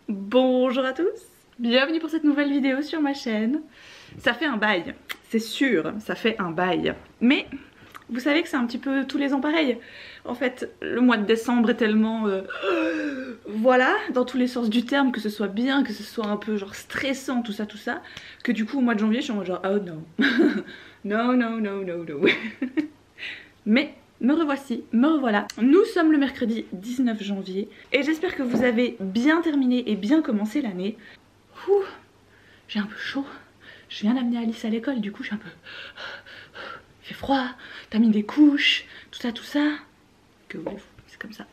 Bonjour à tous, bienvenue pour cette nouvelle vidéo sur ma chaîne. Ça fait un bail, c'est sûr, ça fait un bail. Mais vous savez que c'est un petit peu tous les ans pareil. En fait, le mois de décembre est tellement... voilà, dans tous les sens du terme, que ce soit bien, que ce soit un peu genre stressant, tout ça, que du coup au mois de janvier je suis en mode genre oh non. Non, non, non, non, non. Mais me revoici, me revoilà. Nous sommes le mercredi 19 janvier et j'espère que vous avez bien terminé et bien commencé l'année. J'ai un peu chaud. Je viens d'amener Alice à l'école, du coup je suis un peu... Il fait froid, t'as mis des couches, tout ça. Que voulez-vous, c'est comme ça.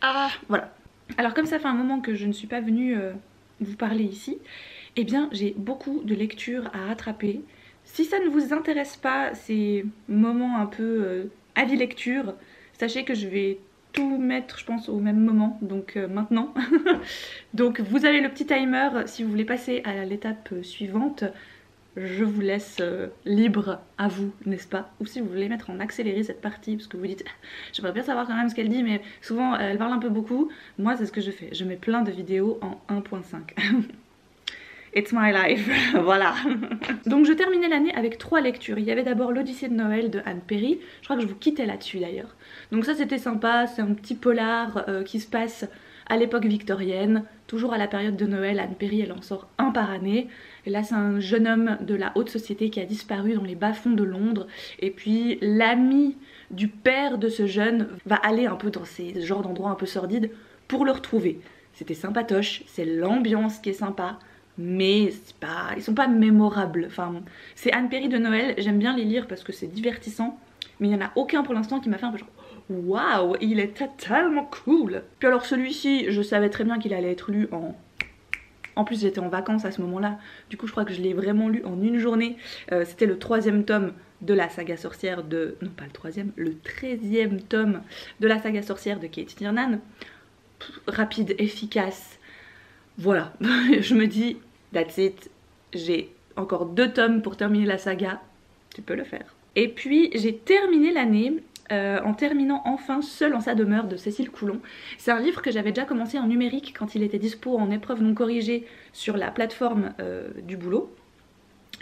Ah, voilà. Alors comme ça fait un moment que je ne suis pas venue vous parler ici, eh bien j'ai beaucoup de lectures à rattraper. Si ça ne vous intéresse pas, ces moments un peu avis lecture, sachez que je vais tout mettre je pense au même moment, donc maintenant. Donc vous avez le petit timer, si vous voulez passer à l'étape suivante, je vous laisse libre à vous, n'est-ce pas? Ou si vous voulez mettre en accéléré cette partie, parce que vous dites j'aimerais bien savoir quand même ce qu'elle dit, mais souvent elle parle un peu beaucoup. Moi c'est ce que je fais, je mets plein de vidéos en 1.5. It's my life, voilà. Donc je terminais l'année avec 3 lectures. Il y avait d'abord l'Odyssée de Noël de Anne Perry. Je crois que je vous quittais là-dessus d'ailleurs. Donc ça c'était sympa, c'est un petit polar qui se passe à l'époque victorienne, toujours à la période de Noël. Anne Perry elle en sort un par année. Et là c'est un jeune homme de la haute société qui a disparu dans les bas-fonds de Londres. Et puis l'ami du père de ce jeune va aller un peu dans ces genres d'endroits un peu sordides pour le retrouver. C'était sympatoche, c'est l'ambiance qui est sympa. Mais pas, ils sont pas mémorables. Enfin, c'est Anne Perry de Noël, j'aime bien les lire parce que c'est divertissant, mais il n'y en a aucun pour l'instant qui m'a fait un peu genre waouh, il est tellement cool. Puis alors celui-ci, je savais très bien qu'il allait être lu en plus j'étais en vacances à ce moment-là, du coup je crois que je l'ai vraiment lu en une journée. C'était le 3e tome de la saga sorcière de... Non pas le 3e, le 13e tome de la saga sorcière de Kate Tiernan. Rapide, efficace. Voilà, je me dis, that's it, j'ai encore 2 tomes pour terminer la saga, tu peux le faire. Et puis j'ai terminé l'année en terminant enfin Seule en sa demeure de Cécile Coulon. C'est un livre que j'avais déjà commencé en numérique quand il était dispo en épreuve non corrigée sur la plateforme du boulot.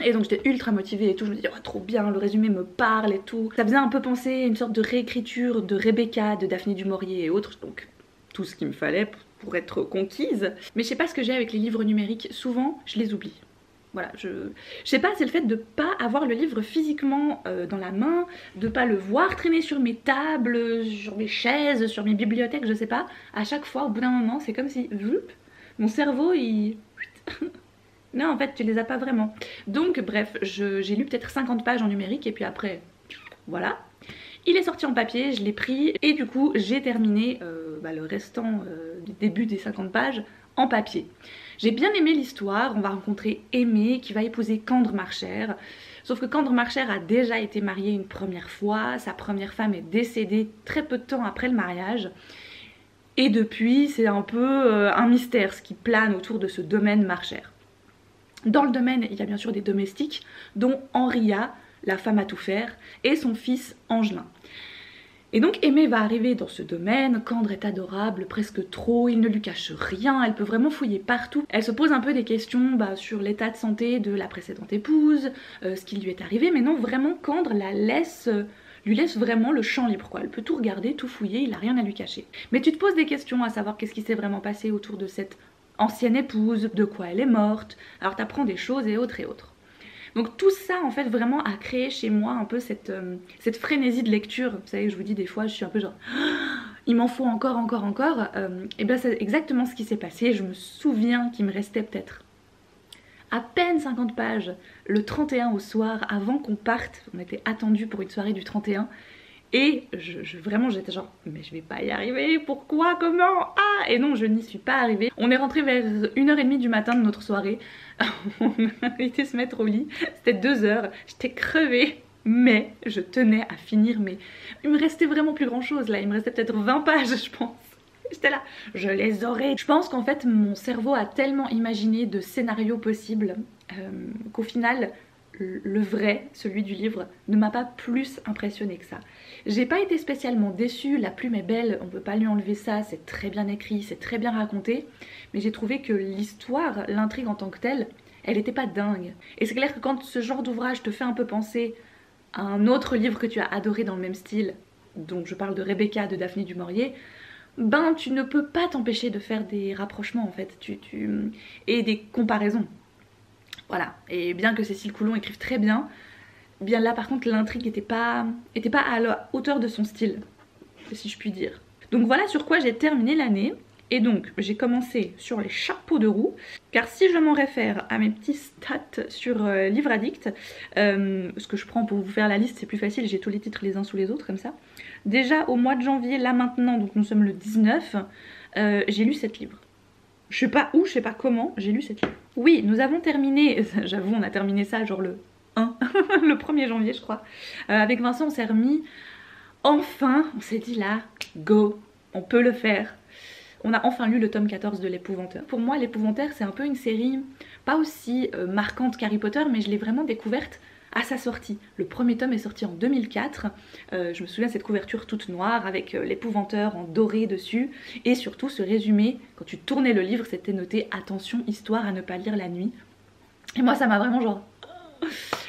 Et donc j'étais ultra motivée et tout, je me disais oh, trop bien, le résumé me parle et tout. Ça faisait un peu penser à une sorte de réécriture de Rebecca, de Daphné du Maurier et autres, donc tout ce qu'il me fallait pour être conquise. Mais je sais pas ce que j'ai avec les livres numériques, souvent je les oublie. Voilà, je sais pas, c'est le fait de pas avoir le livre physiquement dans la main, de pas le voir traîner sur mes tables, sur mes chaises, sur mes bibliothèques, je sais pas. À chaque fois, au bout d'un moment, c'est comme si mon cerveau il... Non, en fait, tu les as pas vraiment. Donc bref, j'ai lu peut-être 50 pages en numérique et puis après, voilà. Il est sorti en papier, je l'ai pris et du coup j'ai terminé le restant du début des 50 pages en papier. J'ai bien aimé l'histoire, on va rencontrer Aimée qui va épouser Kandre Marcher. Sauf que Kandre Marcher a déjà été marié une première fois, sa première femme est décédée très peu de temps après le mariage. Et depuis c'est un peu un mystère ce qui plane autour de ce domaine Marcher. Dans le domaine il y a bien sûr des domestiques dont Henria, la femme à tout faire, et son fils Angelin. Et donc Aimée va arriver dans ce domaine, Kandre est adorable, presque trop, il ne lui cache rien, elle peut vraiment fouiller partout. Elle se pose un peu des questions sur l'état de santé de la précédente épouse, ce qui lui est arrivé, mais non, vraiment Kandre lui laisse vraiment le champ libre quoi. Elle peut tout regarder, tout fouiller, il n'a rien à lui cacher. Mais tu te poses des questions à savoir qu'est-ce qui s'est vraiment passé autour de cette ancienne épouse, de quoi elle est morte, alors t'apprends des choses et autres et autres. Donc tout ça en fait vraiment a créé chez moi un peu cette frénésie de lecture. Vous savez, je vous dis des fois je suis un peu genre il m'en faut encore. Et bien c'est exactement ce qui s'est passé. Je me souviens qu'il me restait peut-être à peine 50 pages le 31 au soir avant qu'on parte. On était attendus pour une soirée du 31. Et vraiment j'étais genre mais je vais pas y arriver, pourquoi, comment, ah. Et non, je n'y suis pas arrivée. On est rentré vers 1h30 du matin de notre soirée. On a été se mettre au lit, c'était 2h, j'étais crevée. Mais je tenais à finir, mais il me restait vraiment plus grand chose là, il me restait peut-être 20 pages je pense. J'étais là, je les aurais. Je pense qu'en fait mon cerveau a tellement imaginé de scénarios possibles qu'au final le vrai, celui du livre, ne m'a pas plus impressionné que ça. J'ai pas été spécialement déçue, la plume est belle, on peut pas lui enlever ça, c'est très bien écrit, c'est très bien raconté, mais j'ai trouvé que l'histoire, l'intrigue en tant que telle, elle était pas dingue. Et c'est clair que quand ce genre d'ouvrage te fait un peu penser à un autre livre que tu as adoré dans le même style, donc je parle de Rebecca de Daphné du Maurier, ben tu ne peux pas t'empêcher de faire des rapprochements en fait, et des comparaisons. Voilà, et bien que Cécile Coulon écrive très bien, bien là par contre l'intrigue était pas à la hauteur de son style, si je puis dire. Donc voilà sur quoi j'ai terminé l'année. Et donc j'ai commencé sur les chapeaux de roue, car si je m'en réfère à mes petits stats sur Livre Addict, ce que je prends pour vous faire la liste c'est plus facile, j'ai tous les titres les uns sous les autres comme ça. Déjà au mois de janvier, là maintenant, donc nous sommes le 19, j'ai lu 7 livres. Je sais pas où, je sais pas comment, j'ai lu 7 livres. Oui, nous avons terminé, j'avoue on a terminé ça genre le 1, le 1er janvier je crois. Avec Vincent on s'est remis, enfin on s'est dit là, go, on peut le faire. On a enfin lu le tome 14 de l'Épouvanteur. Pour moi, l'Épouvanteur, c'est un peu une série pas aussi marquante qu'Harry Potter, mais je l'ai vraiment découverte à sa sortie. Le premier tome est sorti en 2004. Je me souviens de cette couverture toute noire avec l'Épouvanteur en doré dessus. Et surtout, ce résumé, quand tu tournais le livre, c'était noté « Attention, histoire à ne pas lire la nuit ». Et moi, ça m'a vraiment genre...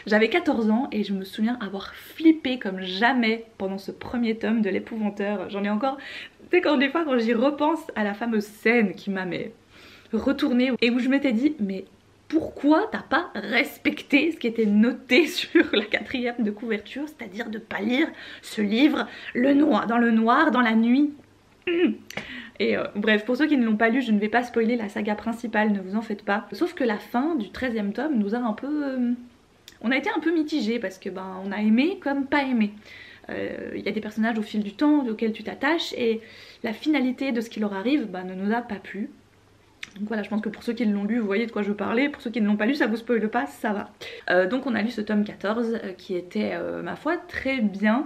J'avais 14 ans et je me souviens avoir flippé comme jamais pendant ce premier tome de l'Épouvanteur. J'en ai encore... Tu sais, des fois quand j'y repense à la fameuse scène qui m'a retournée et où je m'étais dit mais pourquoi t'as pas respecté ce qui était noté sur la 4e de couverture, c'est-à-dire de pas lire ce livre dans le noir, dans la nuit. Et bref, pour ceux qui ne l'ont pas lu, je ne vais pas spoiler la saga principale, ne vous en faites pas. Sauf que la fin du 13e tome nous a un peu... on a été un peu mitigés parce que ben on a aimé comme pas aimé. Il y a des personnages au fil du temps auxquels tu t'attaches et la finalité de ce qui leur arrive bah, ne nous a pas plu. Donc voilà, je pense que pour ceux qui l'ont lu, vous voyez de quoi je parlais. Pour ceux qui ne l'ont pas lu, ça vous spoile pas, ça va. Donc on a lu ce tome 14 qui était, ma foi, très bien.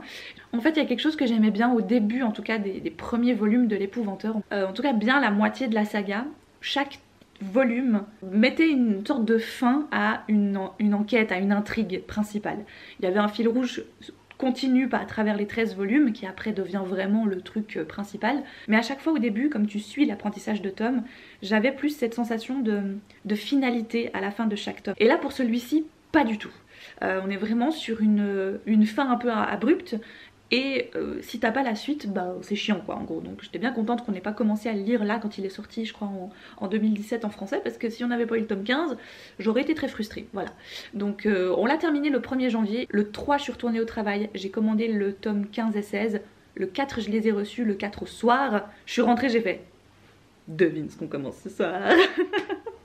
En fait, il y a quelque chose que j'aimais bien au début, en tout cas des premiers volumes de l'Épouvanteur. En tout cas, bien la moitié de la saga. Chaque volume mettait une sorte de fin à une enquête, à une intrigue principale. Il y avait un fil rouge continue à travers les 13 volumes qui après devient vraiment le truc principal, mais à chaque fois au début comme tu suis l'apprentissage de Tom, j'avais plus cette sensation de finalité à la fin de chaque tome. Et là pour celui-ci pas du tout, on est vraiment sur une fin un peu abrupte et si t'as pas la suite bah c'est chiant quoi en gros. Donc j'étais bien contente qu'on n'ait pas commencé à le lire là quand il est sorti je crois en 2017 en français, parce que si on n'avait pas eu le tome 15 j'aurais été très frustrée, voilà. Donc on l'a terminé le 1er janvier, le 3 je suis retournée au travail, j'ai commandé le tome 15 et 16, le 4 je les ai reçus, le 4 au soir, je suis rentrée, j'ai fait devine ce qu'on commence ce soir.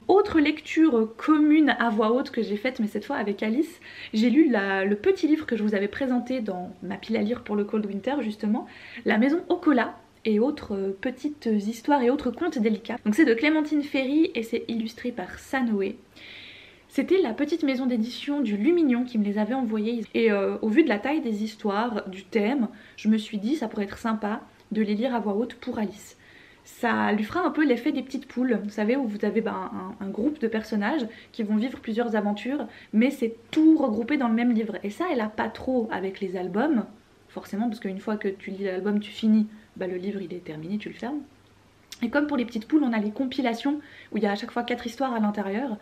Autre lecture commune à voix haute que j'ai faite, mais cette fois avec Alice, j'ai lu le petit livre que je vous avais présenté dans ma pile à lire pour le Cold Winter justement, La Maison au Cola et autres petites histoires et autres contes délicats. Donc c'est de Clémentine Ferry et c'est illustré par Sanoé. C'était la petite maison d'édition du Lumignon qui me les avait envoyés et au vu de la taille des histoires, du thème, je me suis dit ça pourrait être sympa de les lire à voix haute pour Alice. Ça lui fera un peu l'effet des petites poules, vous savez, où vous avez un groupe de personnages qui vont vivre plusieurs aventures, mais c'est tout regroupé dans le même livre. Et ça, elle a pas trop avec les albums, forcément, parce qu'une fois que tu lis l'album, tu finis, bah le livre il est terminé, tu le fermes. Et comme pour les petites poules, on a les compilations, où il y a à chaque fois 4 histoires à l'intérieur,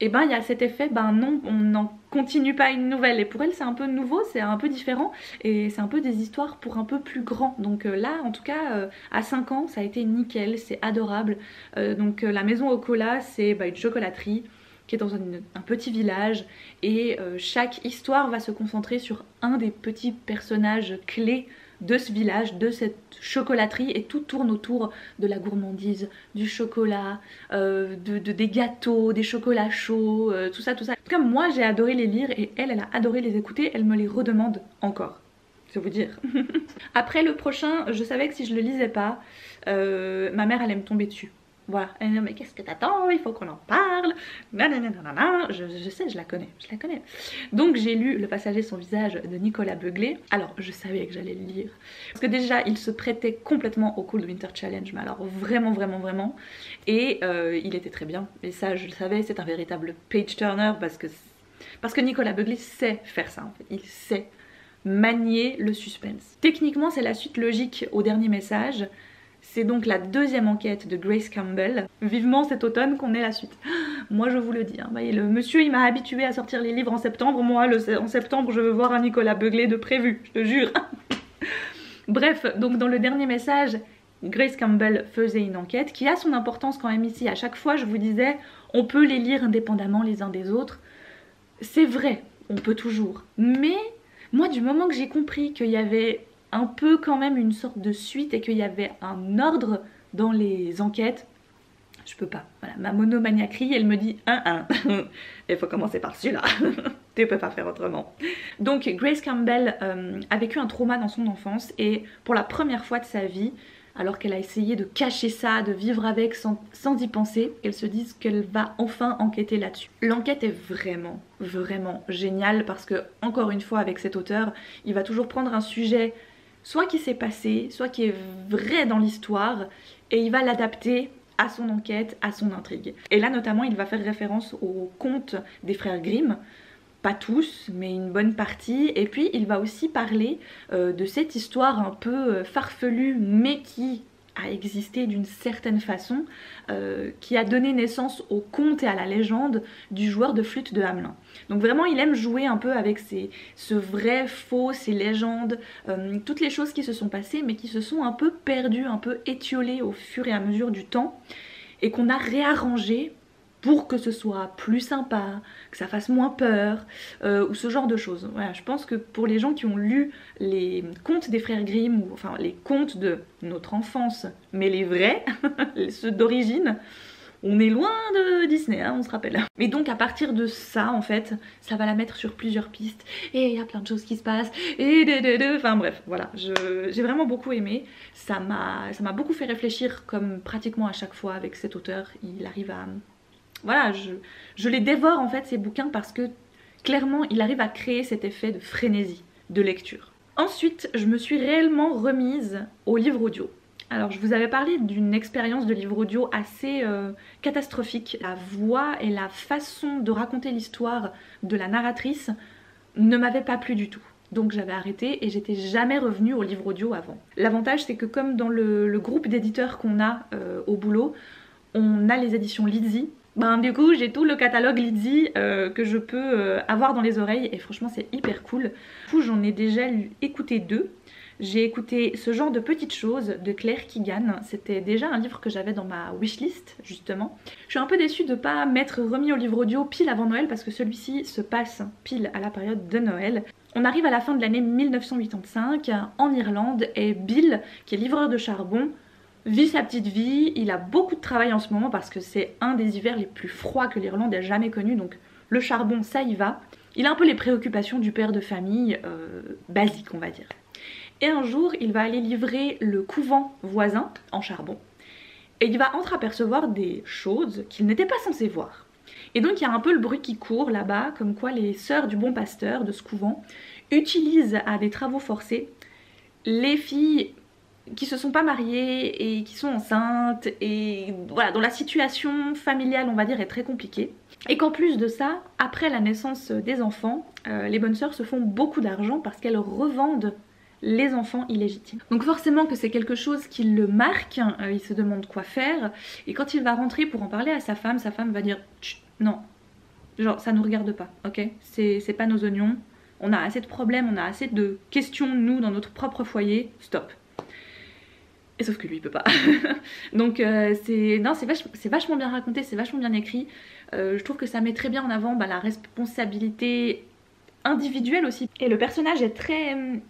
et ben il y a cet effet, ben non, on n'en continue pas une nouvelle. Et pour elle c'est un peu nouveau, c'est un peu différent, et c'est un peu des histoires pour un peu plus grand. Donc là en tout cas à 5 ans ça a été nickel, c'est adorable. Donc la maison au cola c'est une chocolaterie qui est dans un petit village, et chaque histoire va se concentrer sur un des petits personnages clés de ce village, de cette chocolaterie, et tout tourne autour de la gourmandise, du chocolat, des gâteaux, des chocolats chauds, tout ça, tout ça. En tout cas moi j'ai adoré les lire et elle a adoré les écouter, elle me les redemande encore, c'est vous dire. Après le prochain, je savais que si je le lisais pas, ma mère allait me tomber dessus. Voilà, elle me dit mais qu'est-ce que t'attends, il faut qu'on en parle, nanana. Je sais, je la connais. Donc j'ai lu Le Passager sans visage de Nicolas Beuglé. Alors je savais que j'allais le lire, parce que déjà il se prêtait complètement au Cold Winter Challenge, mais alors vraiment, et il était très bien, et ça je le savais, c'est un véritable page turner, parce que Parce que Nicolas Begley sait faire ça en fait, il sait manier le suspense. Techniquement c'est la suite logique au dernier message. C'est donc la deuxième enquête de Grace Campbell. Vivement cet automne qu'on ait la suite. Moi je vous le dis, hein, voyez, le monsieur il m'a habitué à sortir les livres en septembre. Moi en septembre je veux voir un Nicolas Begley de prévu, je te jure. Bref, donc dans le dernier message, Grace Campbell faisait une enquête qui a son importance quand même ici. À chaque fois je vous disais, on peut les lire indépendamment les uns des autres. C'est vrai, on peut toujours. Mais moi du moment que j'ai compris qu'il y avait un peu quand même une sorte de suite et qu'il y avait un ordre dans les enquêtes, je peux pas. Voilà, ma monomaniaquerie, elle me dit il faut commencer par celui-là. Tu peux pas faire autrement. Donc Grace Campbell a vécu un trauma dans son enfance et pour la première fois de sa vie, alors qu'elle a essayé de cacher ça, de vivre avec sans y penser, elle se dit qu'elle va enfin enquêter là-dessus. L'enquête est vraiment, vraiment géniale parce que, encore une fois, avec cet auteur, il va toujours prendre un sujet soit qui s'est passé, soit qui est vrai dans l'histoire, et il va l'adapter à son enquête, à son intrigue. Et là notamment il va faire référence aux contes des frères Grimm, pas tous mais une bonne partie, et puis il va aussi parler de cette histoire un peu farfelue mais qui a existé d'une certaine façon, qui a donné naissance au conte et à la légende du joueur de flûte de Hamelin. Donc vraiment il aime jouer un peu avec ce vrai, faux, ces légendes, toutes les choses qui se sont passées mais qui se sont un peu perdues, un peu étiolées au fur et à mesure du temps et qu'on a réarrangé pour que ce soit plus sympa, que ça fasse moins peur, ou ce genre de choses. Voilà, je pense que pour les gens qui ont lu les contes des frères Grimm, ou enfin les contes de notre enfance, mais les vrais, ceux d'origine, on est loin de Disney, hein, on se rappelle. Et donc à partir de ça, en fait, ça va la mettre sur plusieurs pistes, et il y a plein de choses qui se passent, et enfin bref, voilà, j'ai vraiment beaucoup aimé. Ça m'a beaucoup fait réfléchir, comme pratiquement à chaque fois avec cet auteur, il arrive à... Voilà, je les dévore en fait ces bouquins parce que clairement il arrive à créer cet effet de frénésie de lecture. Ensuite, je me suis réellement remise au livre audio. Alors je vous avais parlé d'une expérience de livre audio assez catastrophique. La voix et la façon de raconter l'histoire de la narratrice ne m'avaient pas plu du tout. Donc j'avais arrêté et j'étais jamais revenue au livre audio avant. L'avantage c'est que comme dans le groupe d'éditeurs qu'on a au boulot, on a les éditions Lizzy. Ben du coup j'ai tout le catalogue Lizzy que je peux avoir dans les oreilles et franchement c'est hyper cool. Du coup j'en ai déjà écouté 2. J'ai écouté Ce genre de petites choses de Claire Keegan. C'était déjà un livre que j'avais dans ma wishlist justement. Je suis un peu déçue de ne pas m'être remis au livre audio pile avant Noël parce que celui-ci se passe pile à la période de Noël. On arrive à la fin de l'année 1985 en Irlande et Bill, qui est livreur de charbon, vit sa petite vie. Il a beaucoup de travail en ce moment parce que c'est un des hivers les plus froids que l'Irlande ait jamais connu, donc le charbon ça y va. Il a un peu les préoccupations du père de famille basiques on va dire. Et un jour il va aller livrer le couvent voisin en charbon et il va entreapercevoir des choses qu'il n'était pas censé voir. Et donc il y a un peu le bruit qui court là-bas comme quoi les sœurs du bon pasteur de ce couvent utilisent à des travaux forcés les filles qui se sont pas mariées et qui sont enceintes et voilà, dont la situation familiale on va dire est très compliquée. Et qu'en plus de ça, après la naissance des enfants, les bonnes sœurs se font beaucoup d'argent parce qu'elles revendent les enfants illégitimes. Donc forcément que c'est quelque chose qui le marque, il se demande quoi faire et quand il va rentrer pour en parler à sa femme va dire non, genre ça nous regarde pas, ok, c'est pas nos oignons, on a assez de problèmes, on a assez de questions nous dans notre propre foyer, stop. Et sauf que lui il peut pas. Donc c'est vachement bien raconté, c'est vachement bien écrit. Je trouve que ça met très bien en avant la responsabilité individuelle aussi. Et le personnage est très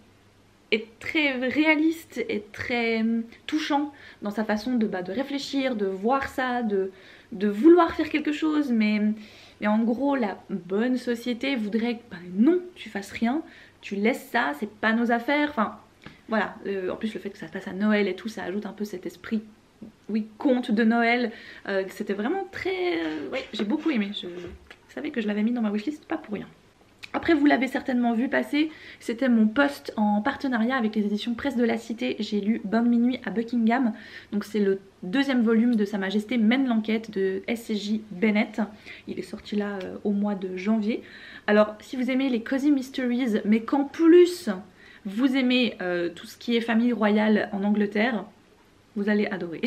réaliste et très touchant dans sa façon de réfléchir, de voir ça, de vouloir faire quelque chose, mais en gros la bonne société voudrait que non, tu fasses rien, tu laisses ça, c'est pas nos affaires, enfin voilà. En plus le fait que ça se passe à Noël et tout, ça ajoute un peu cet esprit, oui, conte de Noël. C'était vraiment très... oui, j'ai beaucoup aimé, je savais que je l'avais mis dans ma wishlist, pas pour rien. Après vous l'avez certainement vu passer, c'était mon post en partenariat avec les éditions Presse de la Cité. J'ai lu Bonne Minuit à Buckingham, donc c'est le deuxième volume de Sa Majesté mène l'enquête de S.J. Bennett. Il est sorti là au mois de janvier. Alors si vous aimez les cozy mysteries mais qu'en plus vous aimez tout ce qui est famille royale en Angleterre, vous allez adorer.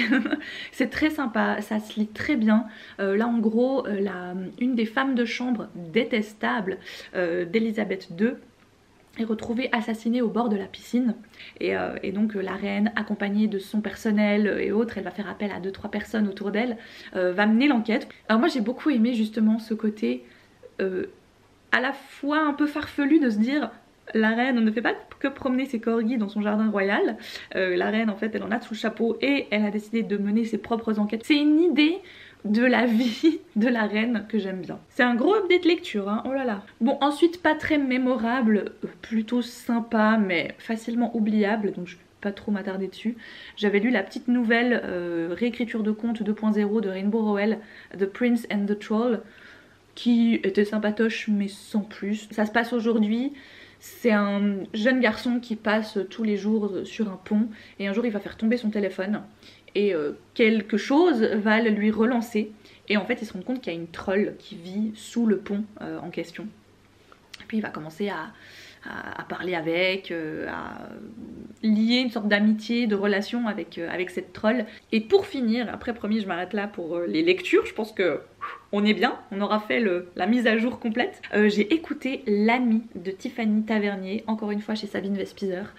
C'est très sympa, ça se lit très bien. Là en gros, une des femmes de chambre détestables d'Elisabeth II est retrouvée assassinée au bord de la piscine. Et donc la reine, accompagnée de son personnel et autres, elle va faire appel à 2-3 personnes autour d'elle, va mener l'enquête. Alors moi j'ai beaucoup aimé justement ce côté à la fois un peu farfelu de se dire... La reine, on ne fait pas que promener ses corgis dans son jardin royal. La reine, en fait, elle en a sous le chapeau et elle a décidé de mener ses propres enquêtes. C'est une idée de la vie de la reine que j'aime bien. C'est un gros update lecture, hein, oh là là. Bon, ensuite, pas très mémorable, plutôt sympa, mais facilement oubliable, donc je vais pas trop m'attarder dessus. J'avais lu la petite nouvelle réécriture de conte 2.0 de Rainbow Rowell, The Prince and the Troll, qui était sympatoche, mais sans plus. Ça se passe aujourd'hui. C'est un jeune garçon qui passe tous les jours sur un pont et un jour il va faire tomber son téléphone et quelque chose va le lui relancer et en fait il se rend compte qu'il y a une troll qui vit sous le pont en question. Puis il va commencer à parler avec, à lier une sorte d'amitié, de relation avec cette troll. Et pour finir, après promis je m'arrête là pour les lectures, je pense que on est bien, on aura fait la mise à jour complète. J'ai écouté L'Ami de Tiffany Tavernier, encore une fois chez Sabine Vespizer.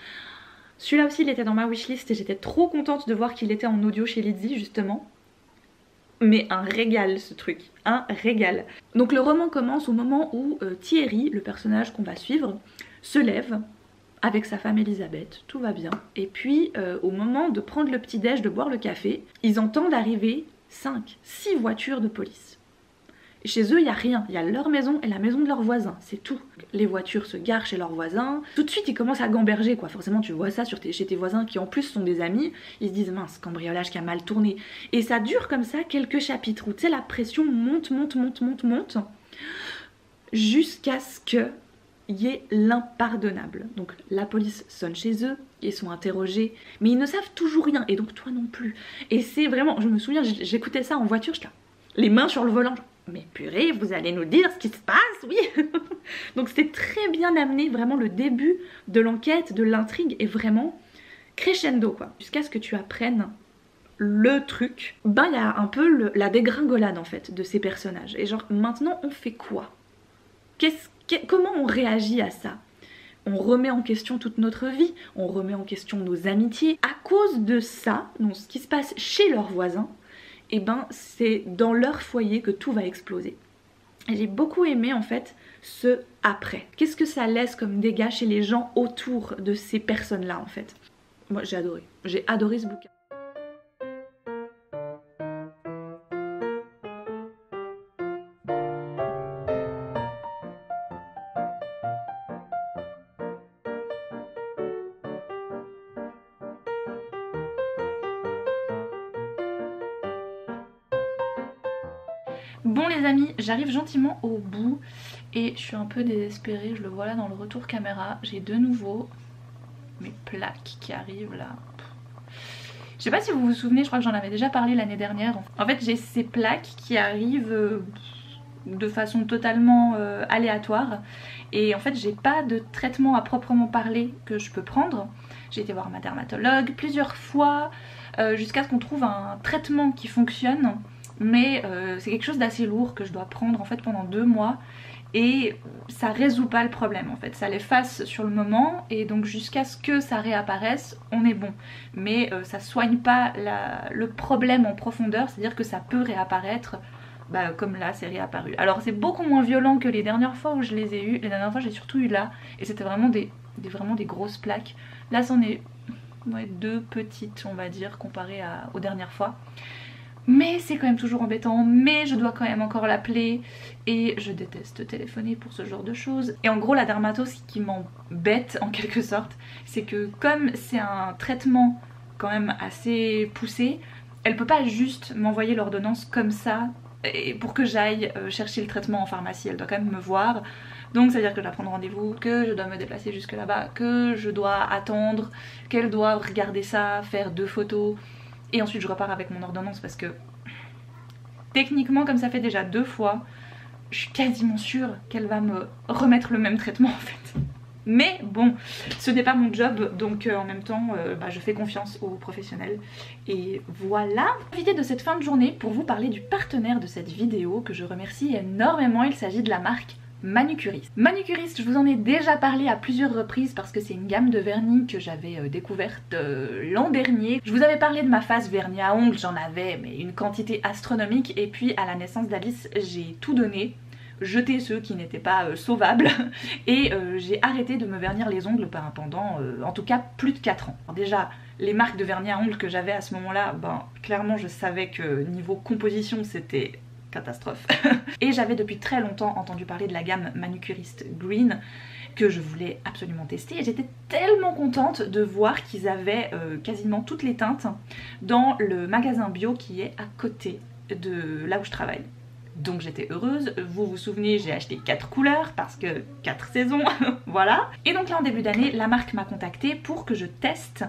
Celui-là aussi il était dans ma wishlist et j'étais trop contente de voir qu'il était en audio chez Lizzie justement. Mais un régal ce truc, un régal. Donc le roman commence au moment où Thierry, le personnage qu'on va suivre, se lève avec sa femme Elisabeth, tout va bien. Et puis au moment de prendre le petit déj, de boire le café, ils entendent arriver 5-6 voitures de police. Et chez eux il n'y a rien, il y a leur maison et la maison de leurs voisins, c'est tout. Les voitures se garent chez leurs voisins, tout de suite ils commencent à gamberger quoi, forcément tu vois ça chez tes voisins qui en plus sont des amis, ils se disent mince, cambriolage qui a mal tourné. Et ça dure comme ça quelques chapitres où tu sais la pression monte, jusqu'à ce que y ait l'impardonnable. Donc la police sonne chez eux, ils sont interrogés, mais ils ne savent toujours rien, et donc toi non plus. Et c'est vraiment, je me souviens, j'écoutais ça en voiture, j'étais là, les mains sur le volant, genre, mais purée, vous allez nous dire ce qui se passe, oui. Donc c'était très bien amené, vraiment le début de l'enquête, de l'intrigue est vraiment crescendo quoi. Jusqu'à ce que tu apprennes le truc, ben il y a un peu la dégringolade en fait de ces personnages. Et genre maintenant on fait quoi? Comment on réagit à ça? On remet en question toute notre vie, on remet en question nos amitiés. À cause de ça, donc ce qui se passe chez leurs voisins, et ben c'est dans leur foyer que tout va exploser. Et j'ai beaucoup aimé en fait ce après. Qu'est-ce que ça laisse comme dégâts chez les gens autour de ces personnes-là en fait. Moi j'ai adoré ce bouquin. Bon les amis, j'arrive gentiment au bout et je suis un peu désespérée, je le vois là dans le retour caméra. J'ai de nouveau mes plaques qui arrivent là. Je sais pas si vous vous souvenez, je crois que j'en avais déjà parlé l'année dernière. En fait j'ai ces plaques qui arrivent de façon totalement aléatoire. Et en fait j'ai pas de traitement à proprement parler que je peux prendre. J'ai été voir ma dermatologue plusieurs fois jusqu'à ce qu'on trouve un traitement qui fonctionne. Mais c'est quelque chose d'assez lourd que je dois prendre en fait pendant 2 mois et ça résout pas le problème en fait, ça l'efface sur le moment et donc jusqu'à ce que ça réapparaisse on est bon, mais ça soigne pas le problème en profondeur, c'est à dire que ça peut réapparaître comme là c'est réapparu. Alors c'est beaucoup moins violent que les dernières fois où je les ai eu, les dernières fois j'ai surtout eu là et c'était vraiment des grosses plaques. Là c'en est 2 petites on va dire comparées aux dernières fois. Mais c'est quand même toujours embêtant, mais je dois quand même encore l'appeler et je déteste téléphoner pour ce genre de choses. Et en gros la dermato, ce qui m'embête en quelque sorte, c'est que comme c'est un traitement quand même assez poussé, elle peut pas juste m'envoyer l'ordonnance comme ça et pour que j'aille chercher le traitement en pharmacie. Elle doit quand même me voir, Donc ça veut dire que je dois prendre rendez-vous, que je dois me déplacer jusque là-bas, que je dois attendre, qu'elle doit regarder ça, faire 2 photos et ensuite je repars avec mon ordonnance parce que techniquement comme ça fait déjà 2 fois, je suis quasiment sûre qu'elle va me remettre le même traitement en fait. Mais bon, ce n'est pas mon job, donc en même temps, je fais confiance aux professionnels. Et voilà. Profitez de cette fin de journée pour vous parler du partenaire de cette vidéo que je remercie énormément. Il s'agit de la marque Manucuriste. Manucuriste, je vous en ai déjà parlé à plusieurs reprises parce que c'est une gamme de vernis que j'avais découverte l'an dernier. Je vous avais parlé de ma face vernis à ongles, j'en avais mais une quantité astronomique. Et puis à la naissance d'Alice, j'ai tout donné. Jeter ceux qui n'étaient pas sauvables et j'ai arrêté de me vernir les ongles pendant en tout cas plus de 4 ans. Alors déjà les marques de vernis à ongles que j'avais à ce moment là, clairement je savais que niveau composition c'était catastrophe. Et j'avais depuis très longtemps entendu parler de la gamme Manucuriste Green que je voulais absolument tester et j'étais tellement contente de voir qu'ils avaient quasiment toutes les teintes dans le magasin bio qui est à côté de là où je travaille. Donc j'étais heureuse, vous vous souvenez, j'ai acheté 4 couleurs parce que 4 saisons, voilà. Et donc là en début d'année, la marque m'a contactée pour que je teste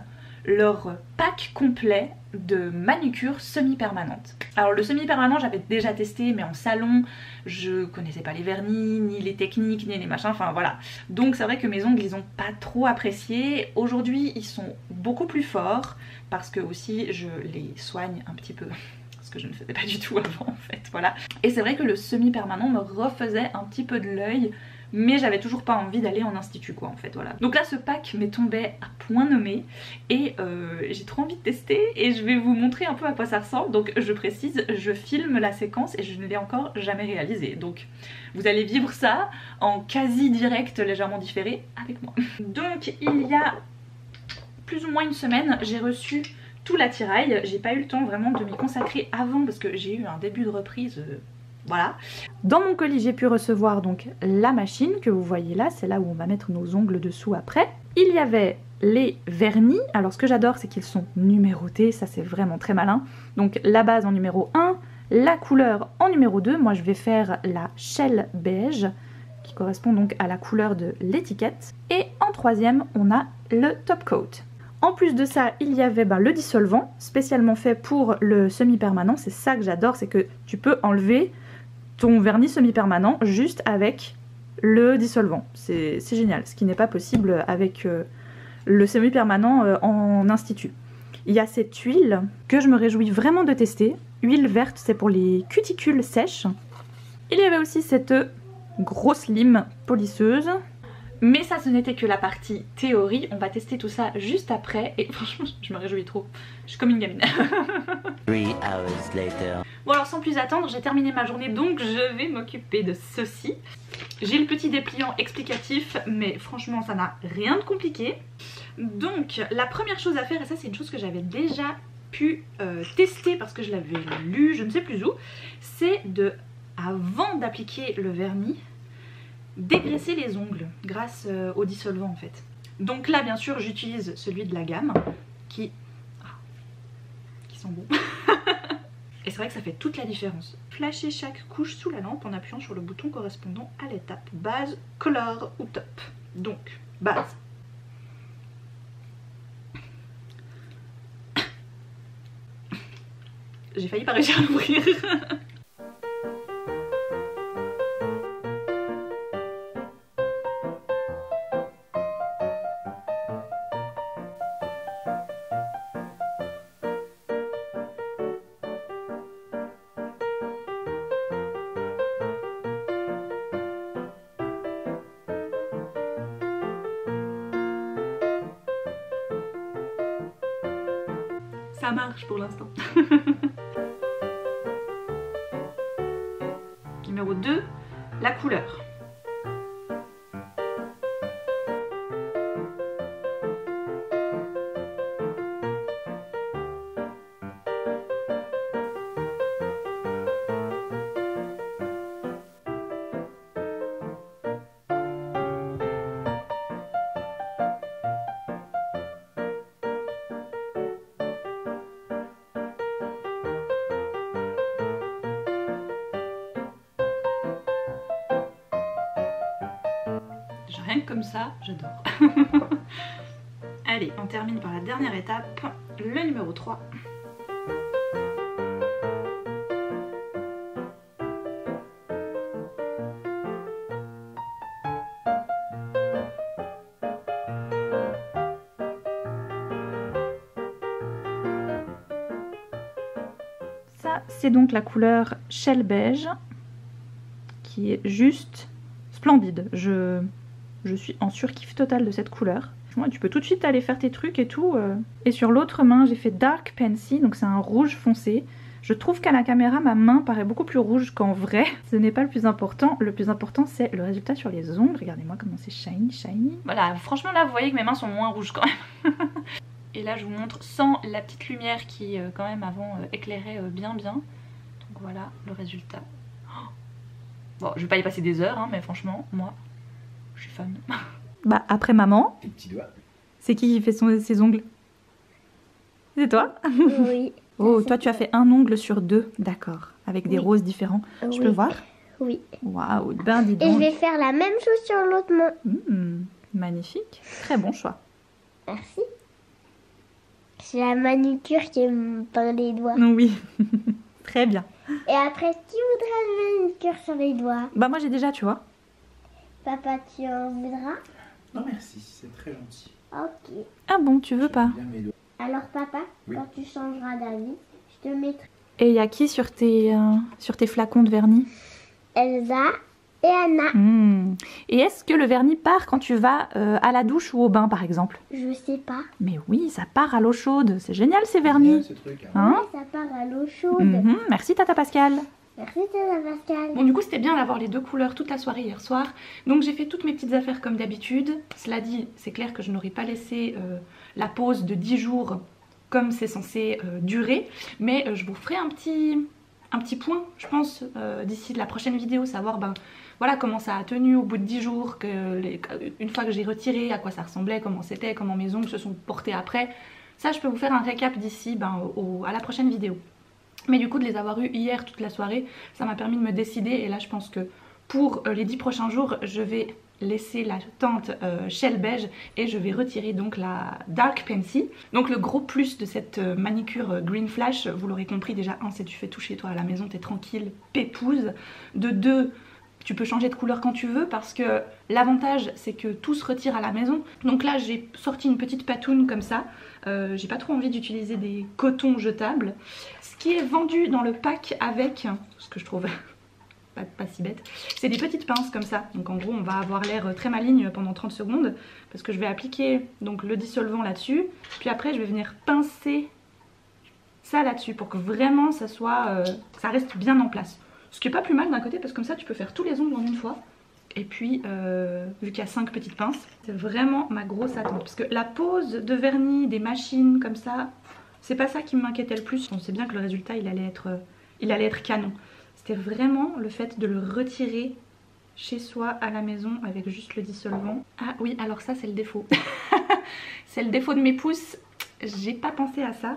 leur pack complet de manucure semi-permanente. Alors le semi-permanent j'avais déjà testé mais en salon, je connaissais pas les vernis, ni les techniques, ni les machins, enfin voilà. Donc c'est vrai que mes ongles ils ont pas trop apprécié. Aujourd'hui ils sont beaucoup plus forts parce que aussi je les soigne un petit peu. Que je ne faisais pas du tout avant en fait, voilà. Et c'est vrai que le semi-permanent me refaisait un petit peu de l'œil, mais j'avais toujours pas envie d'aller en institut quoi en fait, voilà. Donc là ce pack m'est tombé à point nommé et j'ai trop envie de tester et je vais vous montrer un peu à quoi ça ressemble. Donc je précise, je filme la séquence et je ne l'ai encore jamais réalisée, donc vous allez vivre ça en quasi direct légèrement différé avec moi. Donc il y a plus ou moins une semaine, j'ai reçu tout l'attirail. J'ai pas eu le temps vraiment de m'y consacrer avant parce que j'ai eu un début de reprise, voilà. Dans mon colis j'ai pu recevoir donc la machine que vous voyez là, c'est là où on va mettre nos ongles dessous après. Il y avait les vernis, alors ce que j'adore c'est qu'ils sont numérotés, ça c'est vraiment très malin. Donc la base en numéro 1, la couleur en numéro 2, moi je vais faire la shell beige qui correspond donc à la couleur de l'étiquette. Et en troisième on a le top coat. En plus de ça, il y avait le dissolvant, spécialement fait pour le semi-permanent. C'est ça que j'adore, c'est que tu peux enlever ton vernis semi-permanent juste avec le dissolvant. C'est génial, ce qui n'est pas possible avec le semi-permanent en institut. Il y a cette huile que je me réjouis vraiment de tester. Huile verte, c'est pour les cuticules sèches. Il y avait aussi cette grosse lime polisseuse. Mais ça ce n'était que la partie théorie, on va tester tout ça juste après et franchement je me réjouis trop, je suis comme une gamine. 3 hours later. Bon alors sans plus attendre, j'ai terminé ma journée donc je vais m'occuper de ceci. J'ai le petit dépliant explicatif mais franchement ça n'a rien de compliqué. Donc la première chose à faire, et ça c'est une chose que j'avais déjà pu tester parce que je l'avais lu, je ne sais plus où, c'est de, avant d'appliquer le vernis, dégraisser les ongles grâce au dissolvant en fait. Donc là bien sûr j'utilise celui de la gamme qui sont bons. Et c'est vrai que ça fait toute la différence. Flasher chaque couche sous la lampe en appuyant sur le bouton correspondant à l'étape base, color ou top. Donc base. J'ai failli pas réussir à l'ouvrir. Ça marche pour l'instant. Numéro 2, la couleur. Rien que comme ça, j'adore. Allez, on termine par la dernière étape, le numéro 3. Ça, c'est donc la couleur Shell Beige, qui est juste splendide. Je suis en surkiff total de cette couleur. Tu peux tout de suite aller faire tes trucs et tout. Et sur l'autre main, j'ai fait Dark Pansy, donc c'est un rouge foncé. Je trouve qu'à la caméra, ma main paraît beaucoup plus rouge qu'en vrai. Ce n'est pas le plus important. Le plus important, c'est le résultat sur les ongles. Regardez-moi comment c'est shiny, shiny. Voilà, franchement là, vous voyez que mes mains sont moins rouges quand même. Et là, je vous montre sans la petite lumière qui, quand même, avant éclairait bien. Donc voilà le résultat. Bon, je vais pas y passer des heures, hein, mais franchement, moi, je suis fan. Bah, après maman, tes petits doigts. C'est qui fait ses ongles? C'est toi? Oui. Oh, toi tu as fait un ongle sur 2, d'accord, avec des roses différents. Oui. Je peux voir? Oui. Waouh, ben dis Et donc. je vais faire la même chose sur l'autre main. Magnifique, très bon choix. Merci. C'est la manucure qui me peint les doigts. Oui, très bien. Et après, qui voudra une manucure sur les doigts? Bah moi j'ai déjà, tu vois. Papa, tu en voudras? Non merci, c'est très gentil. Ok. Ah bon, tu veux pas? Bien mes doigts. Alors papa, Oui. quand tu changeras d'avis, je te mettrai Et il y a qui sur tes flacons de vernis? Elsa et Anna. Et est-ce que le vernis part quand tu vas à la douche ou au bain par exemple? Je sais pas. Mais oui, ça part à l'eau chaude, c'est génial ces vernis. Bien, ce truc, hein. Hein? Ouais, ça part à l'eau chaude. Merci Tata Pascal. Merci Tata Pascal. Bon, du coup, c'était bien d'avoir les deux couleurs toute la soirée hier soir. Donc, j'ai fait toutes mes petites affaires comme d'habitude. Cela dit, c'est clair que je n'aurais pas laissé la pause de 10 jours comme c'est censé durer. Mais je vous ferai un petit point, je pense, d'ici la prochaine vidéo, savoir voilà comment ça a tenu au bout de 10 jours, une fois que j'ai retiré, à quoi ça ressemblait, comment c'était, comment mes ongles se sont portés après. Ça, je peux vous faire un récap d'ici à la prochaine vidéo. Mais du coup, de les avoir eus hier toute la soirée, ça m'a permis de me décider. Et là, je pense que pour les 10 prochains jours, je vais laisser la teinte Shell Beige et je vais retirer donc la Dark Pansy. Donc le gros plus de cette manicure Green Flash, vous l'aurez compris déjà, un, c'est tu fais tout chez toi à la maison, t'es tranquille, pépouze. De 2, tu peux changer de couleur quand tu veux parce que l'avantage c'est que tout se retire à la maison. Donc là j'ai sorti une petite patoune comme ça. J'ai pas trop envie d'utiliser des cotons jetables. Ce qui est vendu dans le pack avec, ce que je trouve pas si bête, c'est des petites pinces comme ça. Donc en gros on va avoir l'air très maligne pendant 30 secondes parce que je vais appliquer donc le dissolvant là-dessus. Puis après je vais venir pincer ça là-dessus pour que vraiment ça soit, ça reste bien en place. Ce qui est pas plus mal d'un côté parce que comme ça tu peux faire tous les ongles en une fois. Et puis vu qu'il y a 5 petites pinces, c'est vraiment ma grosse attente. Parce que la pose de vernis, des machines comme ça, c'est pas ça qui m'inquiétait le plus. On sait bien que le résultat il allait être canon. C'était vraiment le fait de le retirer chez soi à la maison avec juste le dissolvant. Ah oui, alors ça c'est le défaut. C'est le défaut de mes pouces. J'ai pas pensé à ça.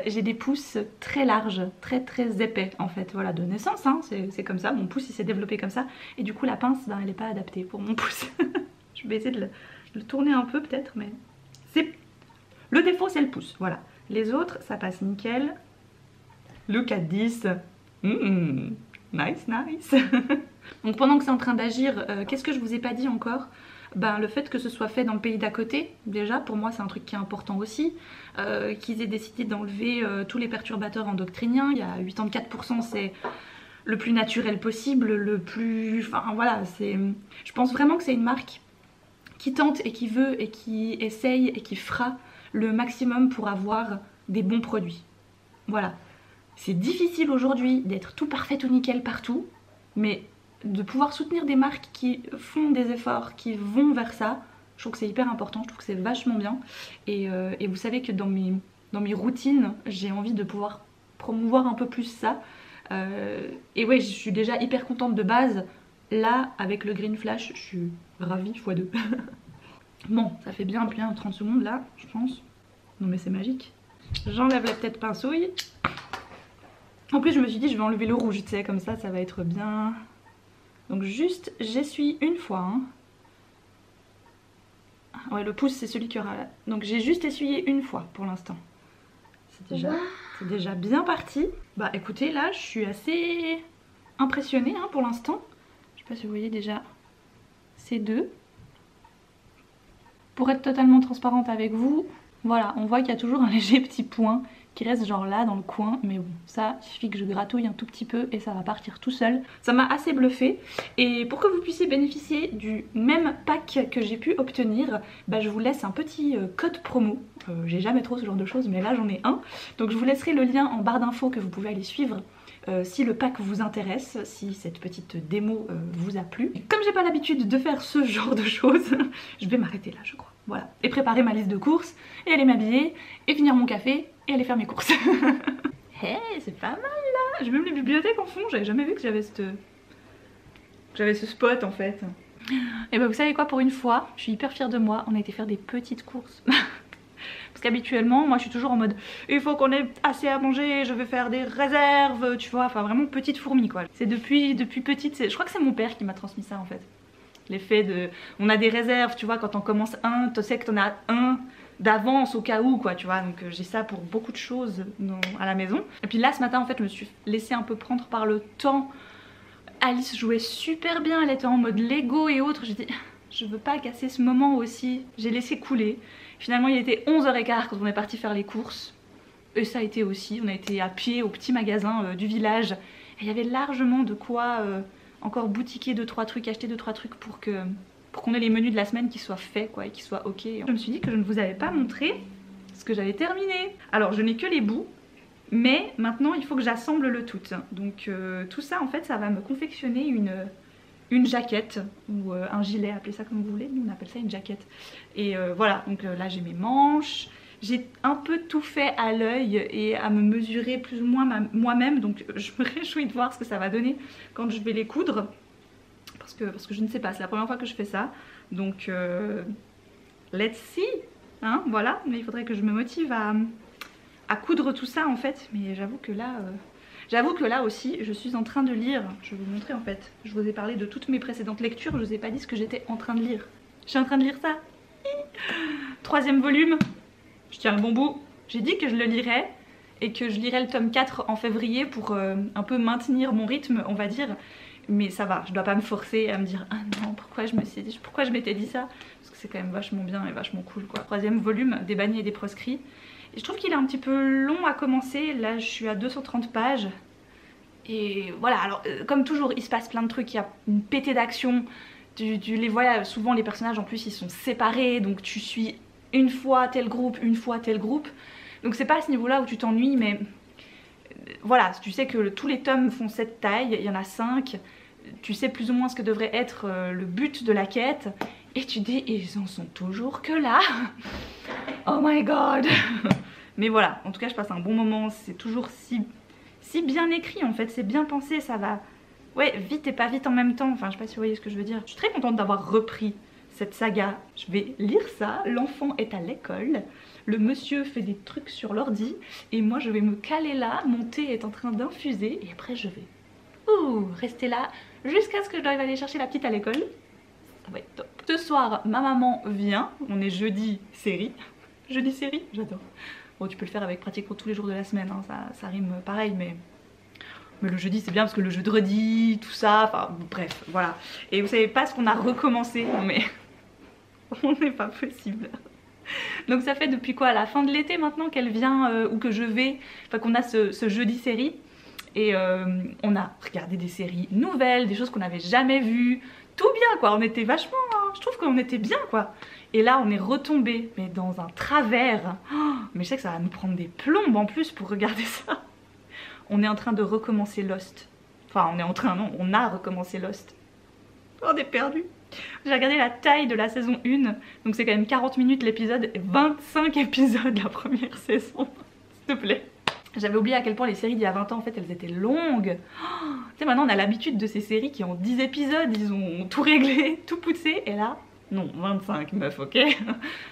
J'ai des pouces très larges, très épais en fait, voilà, de naissance, hein, c'est comme ça, mon pouce il s'est développé comme ça, et du coup la pince, elle n'est pas adaptée pour mon pouce. Je vais essayer de le tourner un peu peut-être, mais le défaut c'est le pouce, voilà. Les autres, ça passe nickel. Look at this. Nice. Donc pendant que c'est en train d'agir, qu'est-ce que je vous ai pas dit encore? Le fait que ce soit fait dans le pays d'à côté, déjà pour moi c'est un truc qui est important aussi, qu'ils aient décidé d'enlever tous les perturbateurs endocriniens. Il y a 84%, c'est le plus naturel possible, le plus... Enfin voilà, je pense vraiment que c'est une marque qui tente et qui veut et qui essaye et qui fera le maximum pour avoir des bons produits. Voilà, c'est difficile aujourd'hui d'être tout parfait, tout nickel partout, mais de pouvoir soutenir des marques qui font des efforts, qui vont vers ça, je trouve que c'est hyper important, je trouve que c'est vachement bien. Et vous savez que dans mes routines, j'ai envie de pouvoir promouvoir un peu plus ça. Et ouais, je suis déjà hyper contente de base. Là, avec le Green Flash, je suis ravie x2. Bon, ça fait bien 30 secondes là, je pense. Non mais c'est magique. J'enlève la petite pincouille. En plus, je me suis dit, je vais enlever le rouge, tu sais, comme ça va être bien... Donc juste, j'essuie une fois, hein. Ouais, le pouce c'est celui qui aura là. Donc j'ai juste essuyé une fois pour l'instant. C'est déjà bien parti. Bah écoutez, là je suis assez impressionnée hein, pour l'instant. Je sais pas si vous voyez déjà ces deux. Pour être totalement transparente avec vous, voilà, on voit qu'il y a toujours un léger petit point qui reste genre là dans le coin, mais bon, ça il suffit que je gratouille un tout petit peu et ça va partir tout seul. Ça m'a assez bluffé, et pour que vous puissiez bénéficier du même pack que j'ai pu obtenir, bah je vous laisse un petit code promo. J'ai jamais trop ce genre de choses, mais là j'en ai un. Donc je vous laisserai le lien en barre d'infos que vous pouvez aller suivre. Si le pack vous intéresse, si cette petite démo vous a plu. Comme j'ai pas l'habitude de faire ce genre de choses, je vais m'arrêter là je crois. Voilà, et préparer ma liste de courses, et aller m'habiller, et finir mon café, et aller faire mes courses. Hey, c'est pas mal là. J'ai même les bibliothèques en fond, j'avais jamais vu que j'avais ce spot en fait. Et bah vous savez quoi, pour une fois, je suis hyper fière de moi, on a été faire des petites courses. Parce qu'habituellement, moi je suis toujours en mode il faut qu'on ait assez à manger, je vais faire des réserves, tu vois, enfin vraiment petite fourmi quoi. C'est depuis petite, je crois que c'est mon père qui m'a transmis ça en fait. L'effet de, on a des réserves, tu vois, quand on commence un, tu sais que t'en as un d'avance au cas où quoi, tu vois, donc j'ai ça pour beaucoup de choses à la maison. Et puis là ce matin en fait je me suis laissée un peu prendre par le temps. Alice jouait super bien, elle était en mode Lego et autres, j'ai dit je veux pas casser ce moment aussi, j'ai laissé couler. Finalement il était 11h15 quand on est parti faire les courses, et ça a été aussi, on a été à pied au petit magasin du village, et il y avait largement de quoi encore boutiquer 2-3 trucs, acheter 2-3 trucs pour qu'on ait les menus de la semaine qui soient faits quoi, et qui soient ok. Je me suis dit que je ne vous avais pas montré ce que j'avais terminé. Alors je n'ai que les bouts, mais maintenant il faut que j'assemble le tout. Donc tout ça en fait ça va me confectionner une jaquette ou un gilet, appelez ça comme vous voulez, nous on appelle ça une jaquette. Et voilà, donc là j'ai mes manches, j'ai un peu tout fait à l'œil et à me mesurer plus ou moins moi-même, donc je me réjouis de voir ce que ça va donner quand je vais les coudre. Parce que je ne sais pas, c'est la première fois que je fais ça, donc let's see, hein, voilà. Mais il faudrait que je me motive à coudre tout ça en fait, mais j'avoue que là aussi je suis en train de lire, je vais vous montrer en fait, je vous ai parlé de toutes mes précédentes lectures, je vous ai pas dit ce que j'étais en train de lire. Je suis en train de lire ça, 3e volume, je tiens le bon bout, j'ai dit que je le lirais et que je lirais le tome 4 en février pour un peu maintenir mon rythme on va dire. Mais ça va, je dois pas me forcer à me dire ah non pourquoi je m'étais dit ça, parce que c'est quand même vachement bien et vachement cool quoi. 3e volume des bannis et des proscrits. Et je trouve qu'il est un petit peu long à commencer, là je suis à 230 pages. Et voilà, alors comme toujours il se passe plein de trucs, il y a une pétée d'action, tu les vois souvent les personnages en plus ils sont séparés, donc tu suis une fois tel groupe, une fois tel groupe. Donc c'est pas à ce niveau là où tu t'ennuies, mais voilà, tu sais que tous les tomes font cette taille, il y en a 5, tu sais plus ou moins ce que devrait être le but de la quête, et tu dis ils en sont toujours que là. Oh my god. Mais voilà, en tout cas je passe un bon moment, c'est toujours si bien écrit en fait, c'est bien pensé, ça va ouais vite et pas vite en même temps, enfin je sais pas si vous voyez ce que je veux dire. Je suis très contente d'avoir repris cette saga, je vais lire ça, l'enfant est à l'école, le monsieur fait des trucs sur l'ordi et moi je vais me caler là, mon thé est en train d'infuser et après je vais rester là jusqu'à ce que je doive aller chercher la petite à l'école. Ça va être top. Ce soir ma maman vient, on est jeudi série, j'adore. Bon tu peux le faire avec pratiquement tous les jours de la semaine, hein, ça rime pareil mais le jeudi c'est bien parce que le jeudi, tout ça, enfin bref voilà. Et vous savez pas ce qu'on a recommencé, mais on n'est pas possible. Donc ça fait depuis quoi, la fin de l'été maintenant qu'elle vient ou que je vais, enfin qu'on a ce jeudi série. Et on a regardé des séries nouvelles, des choses qu'on n'avait jamais vues, tout bien quoi, on était vachement, hein, je trouve qu'on était bien quoi. Et là on est retombé mais dans un travers, mais je sais que ça va nous prendre des plombes en plus pour regarder ça. On est en train de recommencer Lost, enfin on a recommencé Lost. On est perdu. J'ai regardé la taille de la saison 1, donc c'est quand même 40 minutes l'épisode et 25 épisodes la première saison, s'il te plaît. J'avais oublié à quel point les séries d'il y a 20 ans en fait elles étaient longues. Tu sais maintenant on a l'habitude de ces séries qui ont 10 épisodes, ils ont tout réglé, tout poussé, et là non, 25 meuf, ok.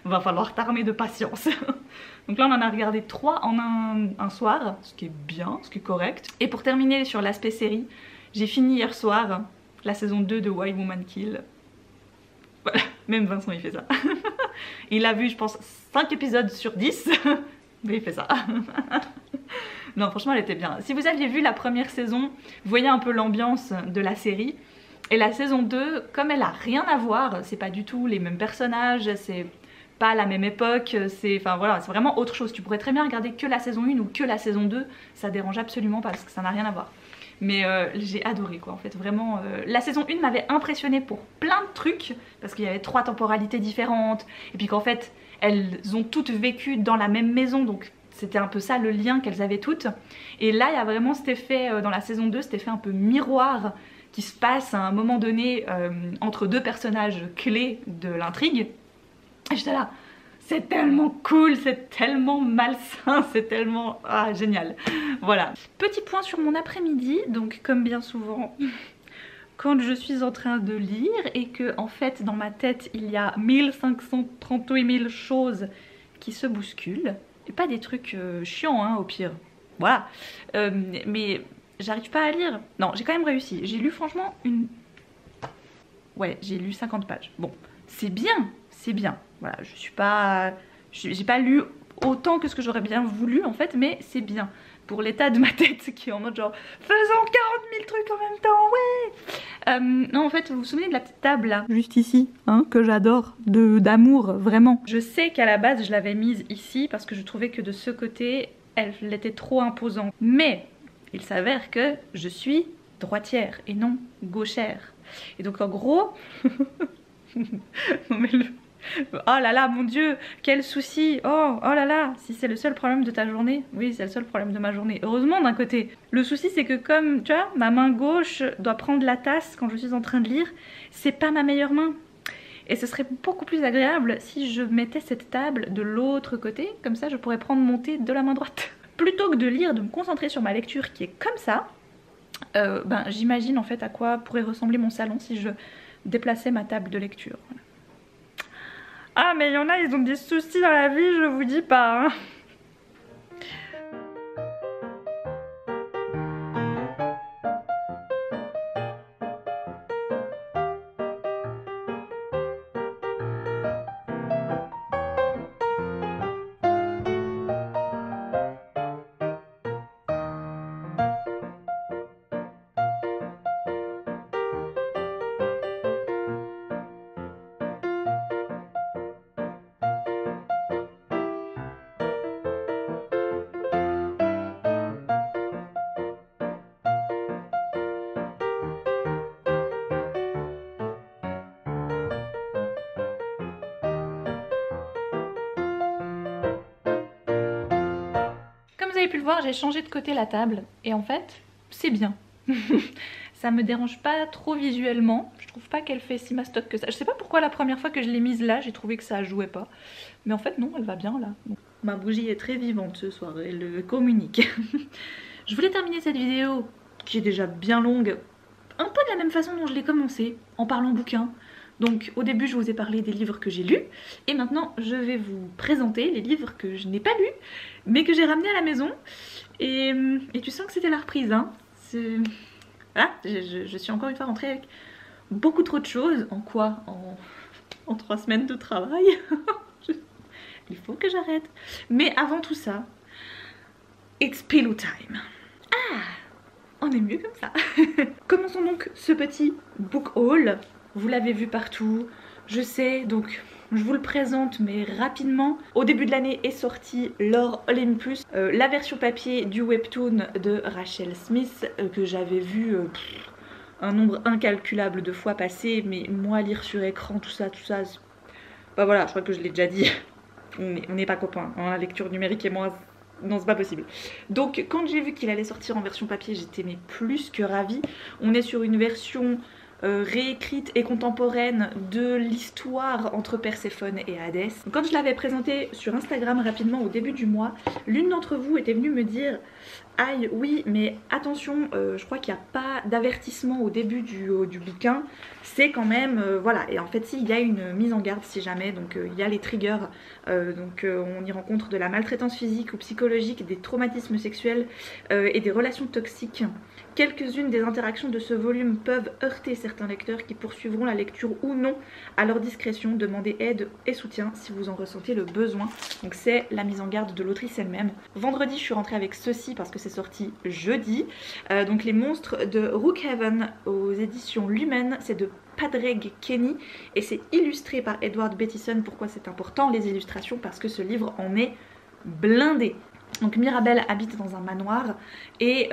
Va falloir t'armer de patience. Donc là on en a regardé 3 en un soir, ce qui est bien, ce qui est correct. Et pour terminer sur l'aspect série, j'ai fini hier soir la saison 2 de Why Woman Kill. Voilà, même Vincent il fait ça. Il a vu, je pense, 5 épisodes sur 10. Mais il fait ça. Non, franchement, elle était bien. Si vous aviez vu la première saison, vous voyez un peu l'ambiance de la série. Et la saison 2, comme elle a rien à voir, c'est pas du tout les mêmes personnages, c'est pas la même époque, c'est vraiment autre chose. Tu pourrais très bien regarder que la saison 1 ou que la saison 2, ça dérange absolument pas parce que ça n'a rien à voir. Mais j'ai adoré quoi en fait, vraiment. La saison 1 m'avait impressionnée pour plein de trucs, parce qu'il y avait 3 temporalités différentes, et puis qu'en fait, elles ont toutes vécu dans la même maison, donc c'était un peu ça le lien qu'elles avaient toutes. Et là, il y a vraiment cet effet, dans la saison 2, cet effet un peu miroir, qui se passe à un moment donné entre 2 personnages clés de l'intrigue. Et j'étais là, c'est tellement cool, c'est tellement malsain, c'est tellement génial. Voilà. Petit point sur mon après-midi, donc comme bien souvent, quand je suis en train de lire et que en fait dans ma tête il y a 1538 000 choses qui se bousculent, et pas des trucs chiants hein, au pire, voilà, mais j'arrive pas à lire. Non, j'ai quand même réussi. J'ai lu franchement j'ai lu 50 pages. Bon, c'est bien, c'est bien. Voilà, j'ai pas lu autant que ce que j'aurais bien voulu en fait, mais c'est bien. Pour l'état de ma tête qui est en mode genre faisons 40 000 trucs en même temps, ouais. Non en fait, vous vous souvenez de la petite table là, juste ici, hein, que j'adore, d'amour, vraiment. Je sais qu'à la base je l'avais mise ici parce que je trouvais que de ce côté, elle était trop imposante. Mais il s'avère que je suis droitière et non gauchère. Et donc en gros... non mais oh là là, mon Dieu, quel souci. Oh là là, si c'est le seul problème de ta journée. Oui, c'est le seul problème de ma journée. Heureusement d'un côté. Le souci c'est que comme, tu vois, ma main gauche doit prendre la tasse quand je suis en train de lire, c'est pas ma meilleure main. Et ce serait beaucoup plus agréable si je mettais cette table de l'autre côté, comme ça je pourrais prendre mon thé de la main droite. Plutôt que de lire, de me concentrer sur ma lecture qui est comme ça, j'imagine en fait à quoi pourrait ressembler mon salon si je déplaçais ma table de lecture. Ah mais il y en a, ils ont des soucis dans la vie, je vous dis pas hein. Vous avez pu le voir, j'ai changé de côté la table et en fait c'est bien. Ça me dérange pas trop visuellement, je trouve pas qu'elle fait si mastoc que ça. Je sais pas pourquoi la première fois que je l'ai mise là j'ai trouvé que ça jouait pas, mais en fait non, elle va bien là. Bon. Ma bougie est très vivante ce soir, elle communique. Je voulais terminer cette vidéo qui est déjà bien longue un peu de la même façon dont je l'ai commencé, en parlant bouquin. Donc au début je vous ai parlé des livres que j'ai lus et maintenant je vais vous présenter les livres que je n'ai pas lus mais que j'ai ramenés à la maison et tu sens que c'était la reprise hein. Voilà, je suis encore une fois rentrée avec beaucoup trop de choses. En quoi? En 3 semaines de travail. Il faut que j'arrête. Mais avant tout ça, it's pillow time. On est mieux comme ça. Commençons donc ce petit book haul. Vous l'avez vu partout, je sais, donc je vous le présente mais rapidement. Au début de l'année est sortie Lore Olympus, la version papier du webtoon de Rachel Smith que j'avais vu un nombre incalculable de fois passer, mais moi lire sur écran tout ça, bah voilà, je crois que je l'ai déjà dit, on n'est pas copains, hein, la lecture numérique et moi, non c'est pas possible. Donc quand j'ai vu qu'il allait sortir en version papier, j'étais mais plus que ravie. On est sur une version réécrite et contemporaine de l'histoire entre Perséphone et Hadès. Quand je l'avais présenté sur Instagram rapidement au début du mois, l'une d'entre vous était venue me dire aïe oui mais attention, je crois qu'il n'y a pas d'avertissement au début du bouquin, c'est quand même voilà. Et en fait si, il y a une mise en garde si jamais, donc il y a les triggers, on y rencontre de la maltraitance physique ou psychologique, des traumatismes sexuels et des relations toxiques. Quelques-unes des interactions de ce volume peuvent heurter certains certains lecteurs qui poursuivront la lecture ou non à leur discrétion. Demandez aide et soutien si vous en ressentez le besoin. Donc c'est la mise en garde de l'autrice elle-même. Vendredi, je suis rentrée avec ceci parce que c'est sorti jeudi. Donc les monstres de Rookhaven aux éditions Lumen. C'est de Padraig Kenny et c'est illustré par Edward Bettison. Pourquoi c'est important les illustrations? Parce que ce livre en est blindé. Donc Mirabelle habite dans un manoir et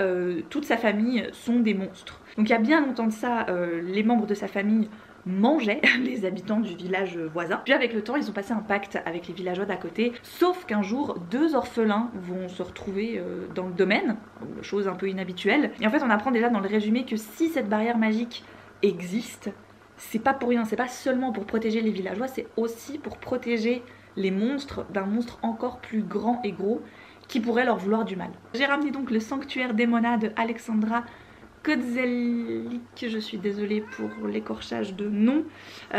toute sa famille sont des monstres. Donc il y a bien longtemps de ça, les membres de sa famille mangeaient les habitants du village voisin. Puis avec le temps, ils ont passé un pacte avec les villageois d'à côté. Sauf qu'un jour, 2 orphelins vont se retrouver dans le domaine, chose un peu inhabituelle. Et en fait, on apprend déjà dans le résumé que si cette barrière magique existe, c'est pas pour rien, c'est pas seulement pour protéger les villageois, c'est aussi pour protéger les monstres d'un monstre encore plus grand et gros qui pourrait leur vouloir du mal. J'ai ramené donc le Sanctuaire Démona de Alexandra Kozellik, je suis désolée pour l'écorchage de nom.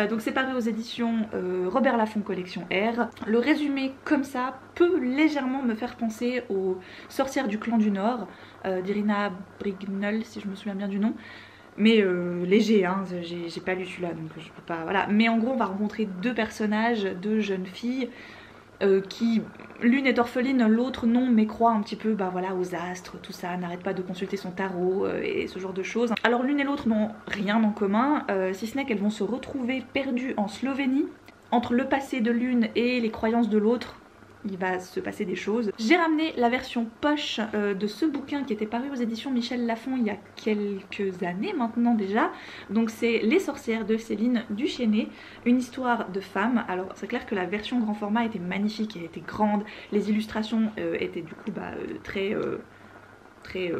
Donc c'est paru aux éditions Robert Laffont Collection R. Le résumé comme ça peut légèrement me faire penser aux sorcières du clan du Nord d'Irina Brignol, si je me souviens bien du nom. Mais léger, hein, j'ai pas lu celui-là donc je peux pas. Voilà. Mais en gros, on va rencontrer 2 personnages, 2 jeunes filles qui, l'une est orpheline, l'autre non, mais croit un petit peu bah, voilà, aux astres, tout ça, n'arrête pas de consulter son tarot et ce genre de choses. Alors l'une et l'autre n'ont rien en commun, si ce n'est qu'elles vont se retrouver perdues en Slovénie, entre le passé de l'une et les croyances de l'autre. Il va se passer des choses. J'ai ramené la version poche de ce bouquin qui était paru aux éditions Michel Lafon il y a quelques années maintenant déjà. Donc c'est Les sorcières de Céline Duchesnay, une histoire de femme. Alors c'est clair que la version grand format était magnifique, elle était grande, les illustrations étaient du coup très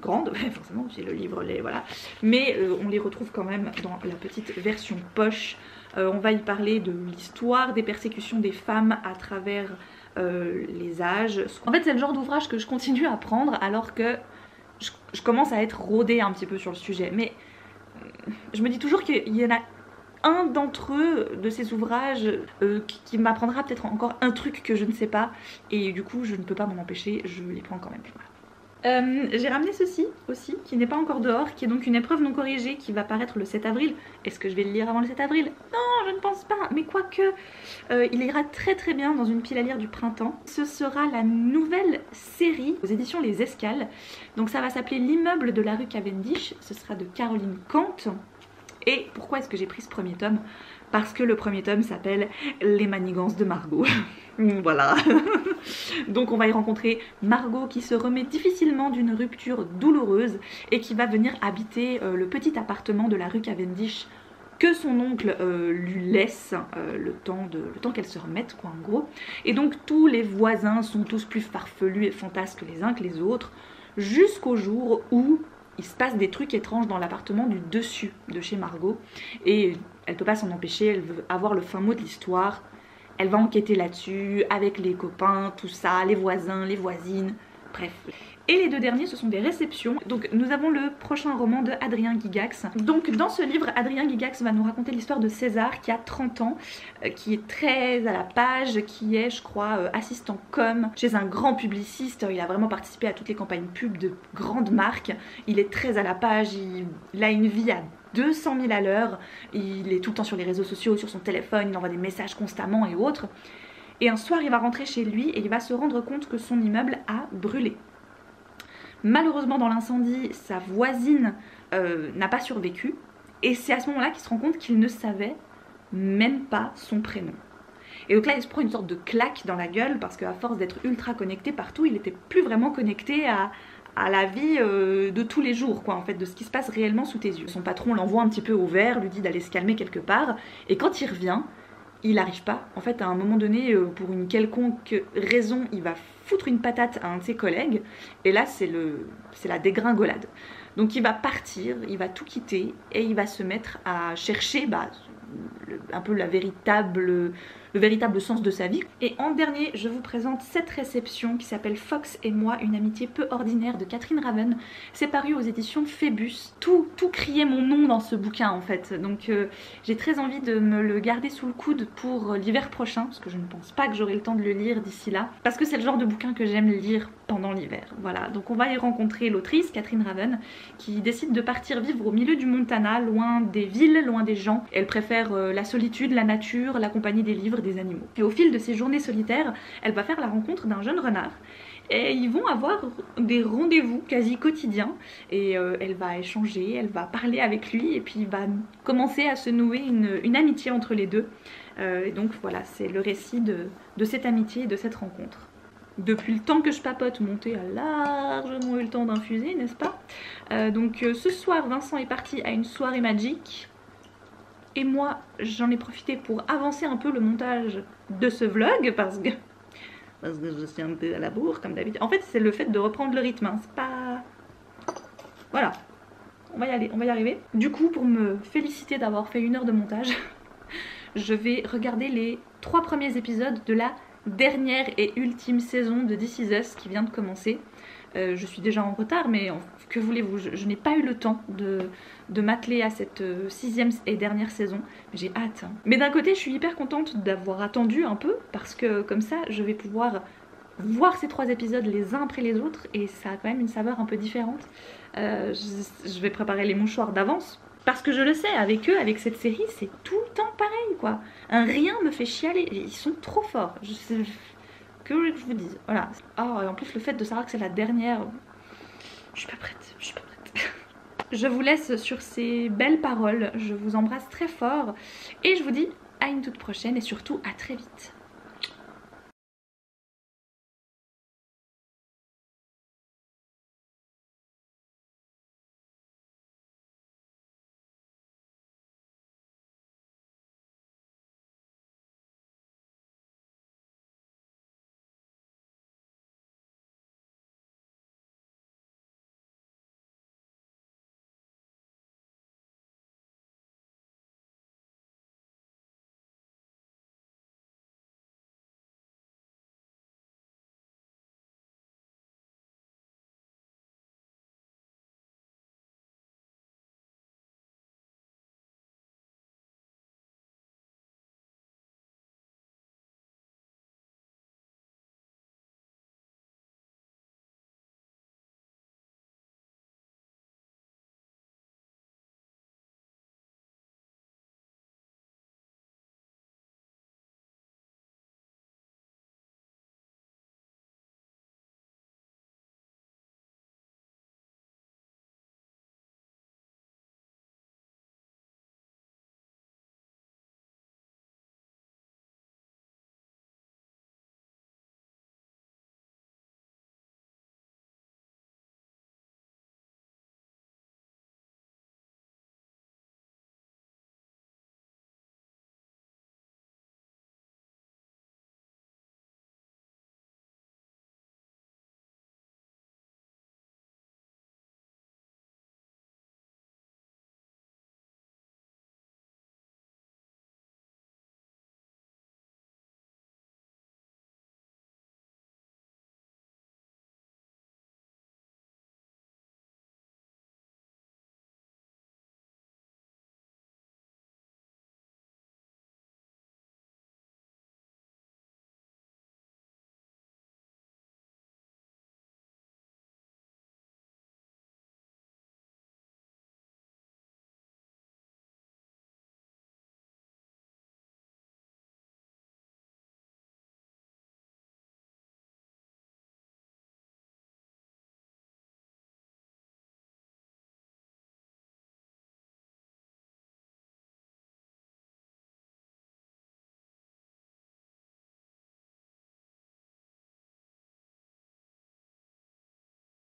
grandes, forcément si le livre les voilà. Mais on les retrouve quand même dans la petite version poche. On va y parler de l'histoire des persécutions des femmes à travers les âges. En fait c'est le genre d'ouvrage que je continue à prendre alors que je commence à être rodée un petit peu sur le sujet. Mais je me dis toujours qu'il y en a un d'entre eux, de ces ouvrages, qui m'apprendra peut-être encore un truc que je ne sais pas. Et du coup je ne peux pas m'en empêcher, je les prends quand même. Voilà. J'ai ramené ceci aussi, qui n'est pas encore dehors, qui est donc une épreuve non corrigée qui va paraître le 7 avril. Est-ce que je vais le lire avant le 7 avril? Non, je ne pense pas, mais quoique, il ira très très bien dans une pile à lire du printemps. Ce sera la nouvelle série aux éditions Les Escales. Donc ça va s'appeler L'immeuble de la rue Cavendish, ce sera de Caroline Kant. Et pourquoi est-ce que j'ai pris ce premier tome? Parce que le premier tome s'appelle Les manigances de Margot. Voilà. Donc on va y rencontrer Margot qui se remet difficilement d'une rupture douloureuse et qui va venir habiter le petit appartement de la rue Cavendish que son oncle lui laisse le temps qu'elle se remette quoi en gros. Et donc tous les voisins sont tous plus farfelus et fantasques les uns que les autres jusqu'au jour où il se passe des trucs étranges dans l'appartement du dessus de chez Margot et elle peut pas s'en empêcher, elle veut avoir le fin mot de l'histoire. Elle va enquêter là-dessus avec les copains, tout ça, les voisins, les voisines, bref. Et les 2 derniers, ce sont des réceptions. Donc nous avons le prochain roman de Adrien Gygax. Donc dans ce livre, Adrien Gygax va nous raconter l'histoire de César qui a 30 ans, qui est très à la page, qui est je crois assistant com chez un grand publiciste. Il a vraiment participé à toutes les campagnes pub de grandes marques. Il est très à la page, il a une vie à 200 000 à l'heure, il est tout le temps sur les réseaux sociaux, sur son téléphone, il envoie des messages constamment et autres. Et un soir il va rentrer chez lui et il va se rendre compte que son immeuble a brûlé. Malheureusement dans l'incendie, sa voisine n'a pas survécu et c'est à ce moment-là qu'il se rend compte qu'il ne savait même pas son prénom. Et donc là il se prend une sorte de claque dans la gueule parce qu'à force d'être ultra connecté partout, il n'était plus vraiment connecté à la vie de tous les jours quoi en fait, de ce qui se passe réellement sous tes yeux. Son patron l'envoie un petit peu au vert, lui dit d'aller se calmer quelque part et quand il revient, il n'arrive pas. En fait à un moment donné, pour une quelconque raison, il va foutre une patate à un de ses collègues et là c'est la dégringolade. Donc il va partir, il va tout quitter et il va se mettre à chercher un peu la véritable véritable sens de sa vie. Et en dernier, je vous présente cette réception qui s'appelle Fox et moi, une amitié peu ordinaire de Catherine Raven. C'est paru aux éditions Phébus. Tout criait mon nom dans ce bouquin en fait. Donc j'ai très envie de me le garder sous le coude pour l'hiver prochain, parce que je ne pense pas que j'aurai le temps de le lire d'ici là. Parce que c'est le genre de bouquin que j'aime lire pendant l'hiver. Voilà, donc on va y rencontrer l'autrice, Catherine Raven, qui décide de partir vivre au milieu du Montana, loin des villes, loin des gens. Elle préfère la solitude, la nature, la compagnie des livres, des animaux. Et au fil de ses journées solitaires, elle va faire la rencontre d'un jeune renard. Et ils vont avoir des rendez-vous quasi quotidiens et elle va échanger, elle va parler avec lui et puis il va commencer à se nouer une amitié entre les deux. Et donc voilà, c'est le récit de cette amitié et de cette rencontre. Depuis le temps que je papote, mon thé a largement eu le temps d'infuser, n'est-ce pas? Donc ce soir, Vincent est parti à une soirée Magic. Et moi, j'en ai profité pour avancer un peu le montage de ce vlog parce que je suis un peu à la bourre comme d'habitude. En fait, c'est le fait de reprendre le rythme, hein. C'est pas... Voilà, on va y aller, on va y arriver. Du coup, pour me féliciter d'avoir fait 1 heure de montage, je vais regarder les 3 premiers épisodes de la dernière et ultime saison de This Is Us qui vient de commencer. Je suis déjà en retard, mais que voulez-vous, je n'ai pas eu le temps de m'atteler à cette 6e et dernière saison. J'ai hâte. Hein. Mais d'un côté, je suis hyper contente d'avoir attendu un peu, parce que comme ça, je vais pouvoir voir ces 3 épisodes les uns après les autres, et ça a quand même une saveur un peu différente. Je vais préparer les mouchoirs d'avance, parce que je le sais, avec eux, avec cette série, c'est tout le temps pareil, quoi. Un rien me fait chialer, ils sont trop forts. Que voulez que je vous dise? Voilà. Oh, et en plus, le fait de savoir que c'est la dernière... Je suis pas prête, je suis pas prête. Je vous laisse sur ces belles paroles. Je vous embrasse très fort. Et je vous dis à une toute prochaine et surtout à très vite.